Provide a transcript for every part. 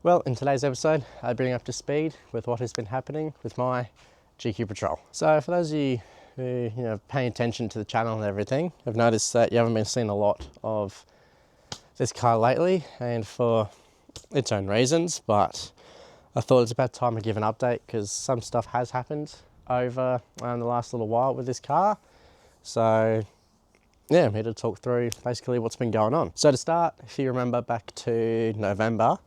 Well, in today's episode, I bring you up to speed with what has been happening with my GQ Patrol. So for those of you who paying attention to the channel and everything, I've noticed that you haven't been seeing a lot of this car lately, and for its own reasons, but I thought it's about time to give an update because some stuff has happened over the last little while with this car. So yeah, I'm here to talk through basically what's been going on. So to start, if you remember back to November,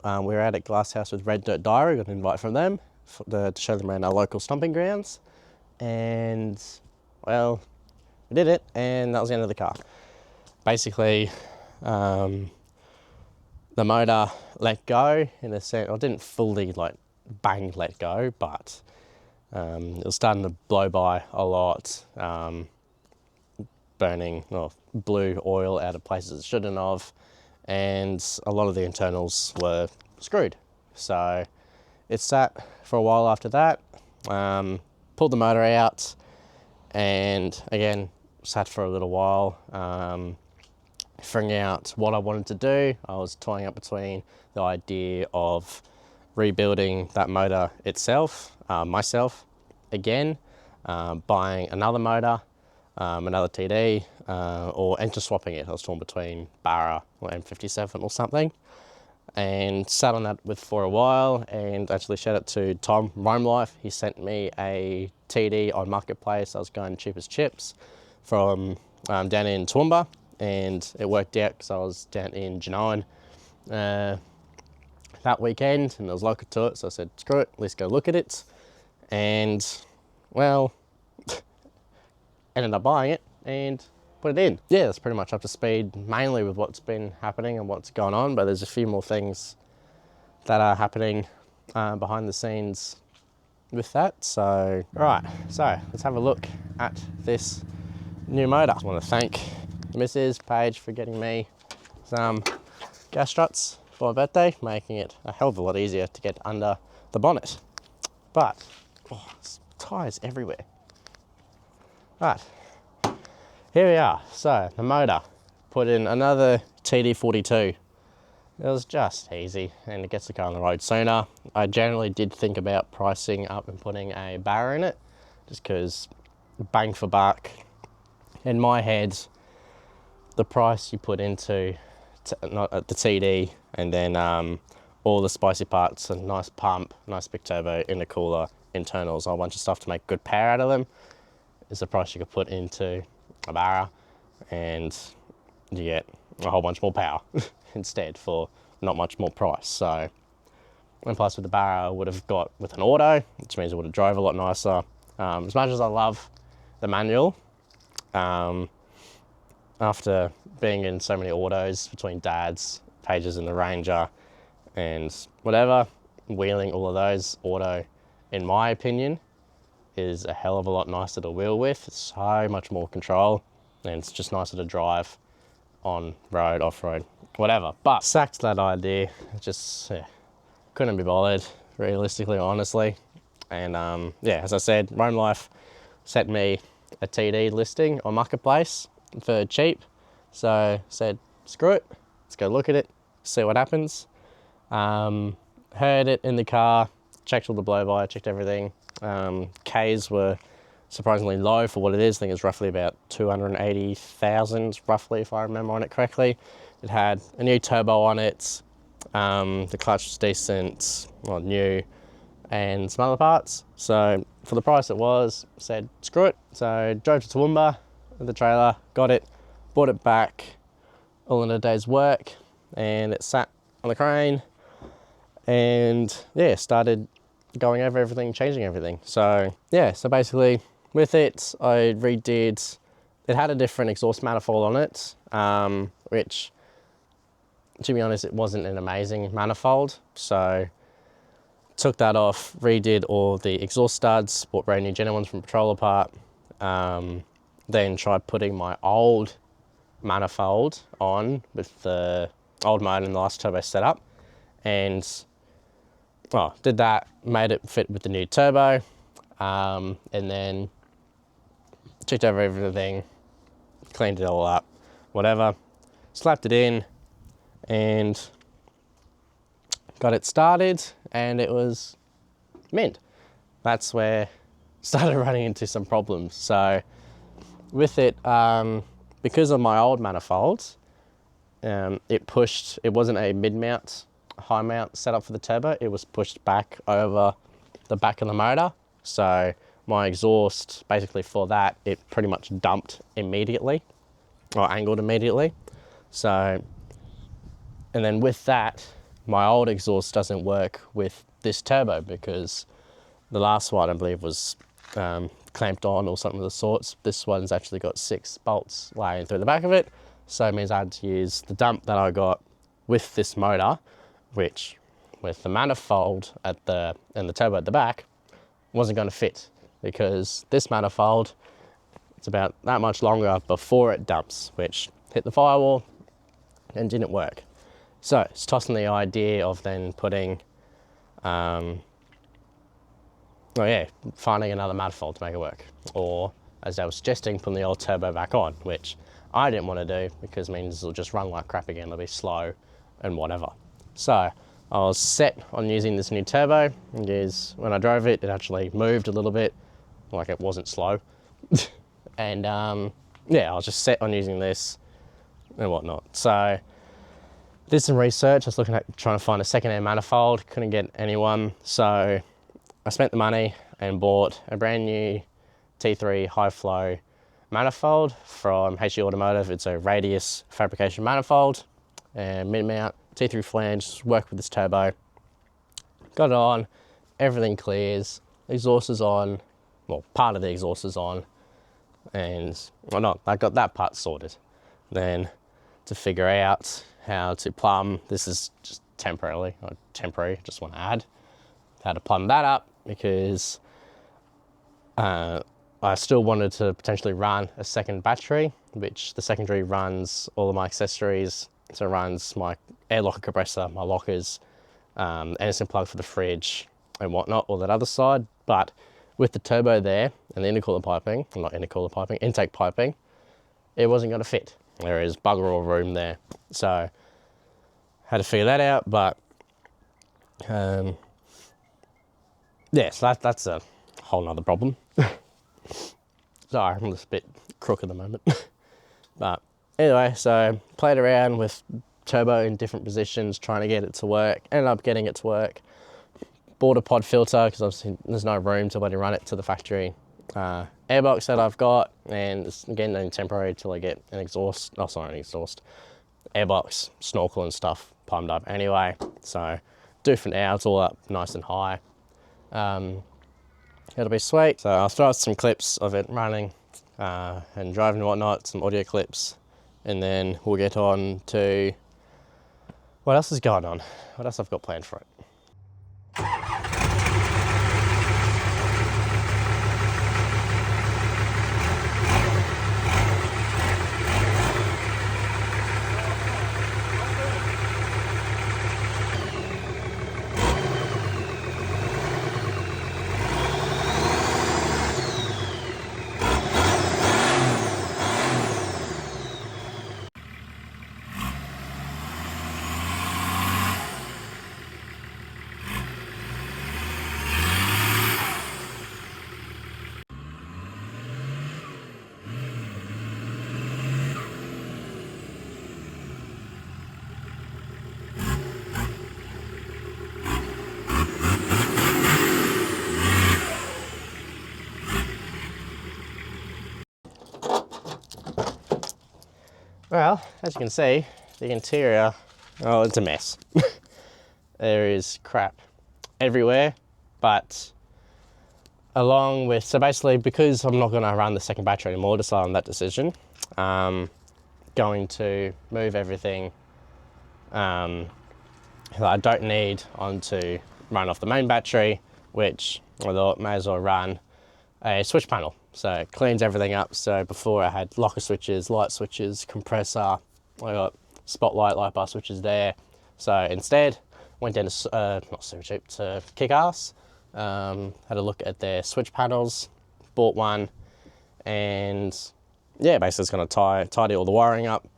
we were out at Glasshouse with Red Dirt Diary, got an invite from them to show them around our local stomping grounds. And well, we did it, and that was the end of the car. Basically, the motor let go in a sense. I didn't fully bang let go, but it was starting to blow by a lot, burning blue oil out of places it shouldn't have, and a lot of the internals were screwed. So it sat for a while after that, pulled the motor out, and again sat for a little while, figuring out what I wanted to do. I was toying up between the idea of rebuilding that motor itself, myself again, buying another motor, another TD, and just swapping it. I was torn between Barra or M57 or something, and sat on that for a while, and actually shout out to Tom, Rome Life. He sent me a TD on Marketplace. I was going cheap as chips from down in Toowoomba, and it worked out because I was down in Genoan that weekend, and there was local to it, so I said, screw it, let's go look at it. And well, ended up buying it and put it in. Yeah, that's pretty much up to speed, mainly with what's been happening and what's going on, but there's a few more things that are happening behind the scenes with that. So, right, so let's have a look at this new motor. I want to thank Mrs. Page for getting me some gas struts for my birthday, making it a hell of a lot easier to get under the bonnet. But, tyres everywhere. Right, here we are. So the motor, put in another TD42. It was just easy, and it gets the car on the road sooner. I generally did think about pricing up and putting a Barra in it, just because bang for buck. In my head, the price you put into the TD, and then all the spicy parts, a nice pump, nice big turbo, intercooler, internals, a whole bunch of stuff to make good power out of them, is the price you could put into a Barra, and you get a whole bunch more power instead for not much more price. So, and plus with the Barra, I would have got with an auto, which means it would have drove a lot nicer. As much as I love the manual, after being in so many autos between Dad's, Pages and the Ranger, and whatever, wheeling all of those auto, in my opinion, is a hell of a lot nicer to wheel with. It's so much more control, and it's just nicer to drive on road, off road, whatever. But sacked that idea, just couldn't be bothered, realistically, honestly. And yeah, as I said, Rome Life sent me a TD listing on Marketplace for cheap, so I said, screw it, let's go look at it, see what happens. Heard it in the car, checked all the blow-by, checked everything. Ks were surprisingly low for what it is. I think it's roughly about 280,000, roughly, if I remember on it correctly. It had a new turbo on it. The clutch was decent, well, new, and some other parts. So for the price it was, said screw it. So drove to Toowoomba with the trailer, got it, brought it back, all in a day's work, and it sat on the crane, and yeah, started going over everything, changing everything. So yeah, so basically with it, I redid, it had a different exhaust manifold on it, which, to be honest, it wasn't an amazing manifold. So took that off, redid all the exhaust studs, bought brand new genuine ones from Patrol apart, then tried putting my old manifold on with the old motor and the last turbo setup, and well, did that, made it fit with the new turbo, and then checked over everything, cleaned it all up, whatever, slapped it in, and got it started, and it was mint. That's where I started running into some problems. So with it, because of my old manifolds, it wasn't a mid-mount, high mount setup for the turbo. It was pushed back over the back of the motor. So my exhaust, basically for that, it pretty much dumped immediately, or angled immediately. So, and then with that, my old exhaust doesn't work with this turbo because the last one, I believe, was clamped on or something of the sorts. This one's actually got 6 bolts laying through the back of it. So it means I had to use the dump that I got with this motor, which with the manifold and the turbo at the back wasn't going to fit, because this manifold, it's about that much longer before it dumps, which hit the firewall and didn't work. So it's tossing the idea of then putting, finding another manifold to make it work. Or, as I was suggesting, putting the old turbo back on, which I didn't want to do because it means it'll just run like crap again, it'll be slow and whatever. So I was set on using this new turbo, because when I drove it, it actually moved a little bit, like it wasn't slow. And yeah, I was just set on using this and whatnot. So did some research. I was looking at trying to find a second-hand manifold, couldn't get anyone. So I spent the money and bought a brand new T3 high flow manifold from HE Automotive. It's a radius fabrication manifold and mid-mount T3 flange, worked with this turbo. Got it on, everything clears, exhaust is on, well, part of the exhaust is on, and, well, not, I got that part sorted. Then to figure out how to plumb, this is just temporary, just want to add, how to plumb that up, because I still wanted to potentially run a second battery, which the secondary runs all of my accessories. So it runs my air locker compressor, my lockers, Anderson plug for the fridge and whatnot, all that other side. But with the turbo there and the intercooler piping, well, not intercooler piping, intake piping, it wasn't going to fit. There is bugger all room there. So had to figure that out, but yeah, so that's a whole nother problem. Sorry, I'm just a bit crook at the moment. But anyway, so played around with turbo in different positions, trying to get it to work. Ended up getting it to work. Bought a pod filter, because obviously there's no room to let it run it to the factory airbox that I've got. And it's, again, only temporary till I get an exhaust, airbox, snorkel and stuff plumbed up anyway. So do for now, it's all up nice and high. It'll be sweet. So I'll throw out some clips of it running and driving and whatnot, some audio clips, and then we'll get on to what else is going on, what else I've got planned for it. Well, as you can see, the interior, oh, it's a mess. There is crap everywhere, but along with, so basically because I'm not going to run the second battery anymore, decided on that decision, going to move everything that I don't need onto run off the main battery, which I thought may as well run a switch panel. So it cleans everything up. So before I had locker switches, light switches, compressor, I got spotlight, light bar switches there. So instead, went down to, not super cheap, to Kick-Ass, had a look at their switch panels, bought one, and yeah, basically it's going to tidy all the wiring up,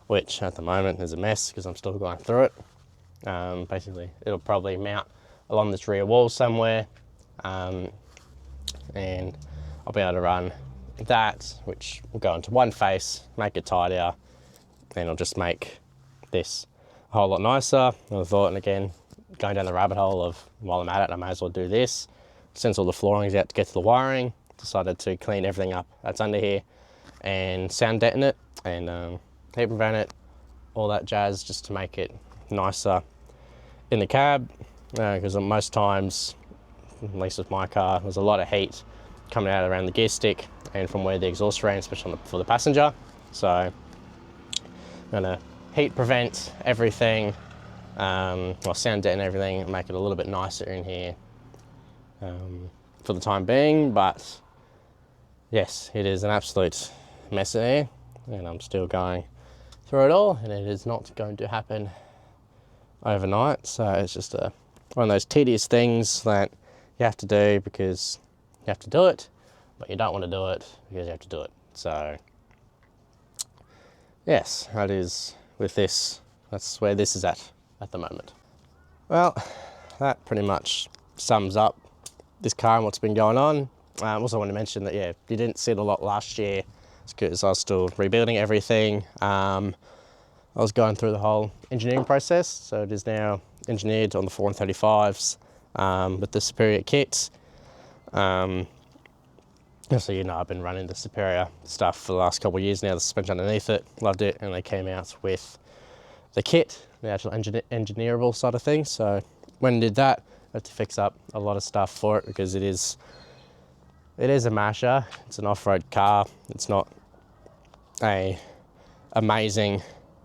which at the moment is a mess because I'm still going through it. Basically, it'll probably mount along this rear wall somewhere, and I'll be able to run that, which will go into one face, make it tidier, and it'll just make this a whole lot nicer. And I thought, and again, going down the rabbit hole of while I'm at it, I may as well do this. Since all the flooring's out to get to the wiring, decided to clean everything up that's under here and sound deaden it and heat prevent it, all that jazz, just to make it nicer in the cab, because most times, at least with my car, there's a lot of heat coming out around the gear stick and from where the exhaust ran, especially for the passenger. So I'm gonna heat prevent everything, sound deaden everything, and make it a little bit nicer in here for the time being. But yes, it is an absolute mess in here, and I'm still going through it all, and it is not going to happen overnight. So it's just one of those tedious things that you have to do because you have to do it, but you don't want to do it because you have to do it. So yes, that is with this, that's where this is at the moment. Well, that pretty much sums up this car and what's been going on. I also want to mention that, yeah, you didn't see it a lot last year. It's because I was still rebuilding everything. I was going through the whole engineering process, so it is now engineered on the 435s with the Superior kit. So you know, I've been running the Superior stuff for the last couple of years now, the suspension underneath it, loved it, and they came out with the kit, the actual engineerable side of things. So when I did that, I had to fix up a lot of stuff for it because it is a masher. It's an off-road car. It's not a amazing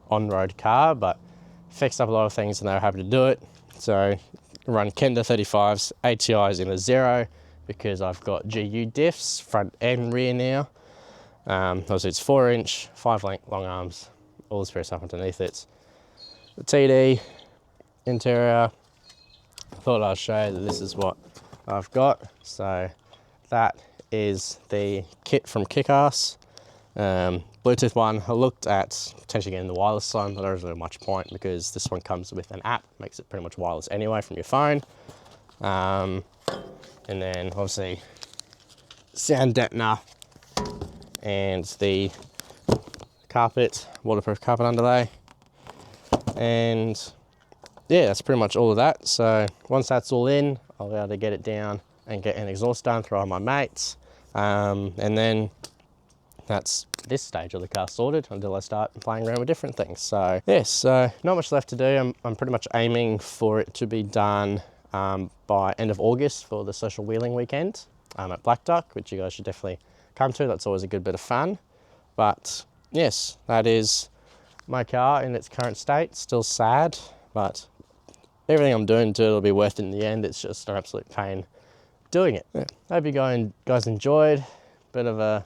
on-road car, but fixed up a lot of things and they were happy to do it. So run Kenda 35s, ATIs in a 0 because I've got GU diffs, front and rear now. Obviously it's 4-inch, 5-link long arms, all the spare stuff underneath it. The TD interior, I thought I'd show you that this is what I've got. So that is the kit from Kickass. Bluetooth one, I looked at potentially getting the wireless side, but there isn't much point because this one comes with an app, makes it pretty much wireless anyway from your phone. And then obviously sound deadener and the carpet, waterproof carpet underlay. And yeah, that's pretty much all of that. So once that's all in, I'll be able to get it down and get an exhaust done through all my mates. And then that's this stage of the car sorted until I start playing around with different things. So yes, so not much left to do. I'm pretty much aiming for it to be done by end of August for the social wheeling weekend at Black Duck, which you guys should definitely come to. That's always a good bit of fun. But yes, that is my car in its current state. Still sad, but everything I'm doing to it will be worth it in the end. It's just an absolute pain doing it. Yeah. Hope you guys enjoyed. Bit of a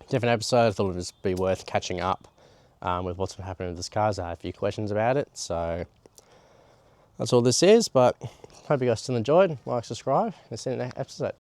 different episode. I thought it would just be worth catching up with what's been happening with this car. I had a few questions about it, so that's all this is. But hope you guys still enjoyed. Like, subscribe, and see you in the next episode.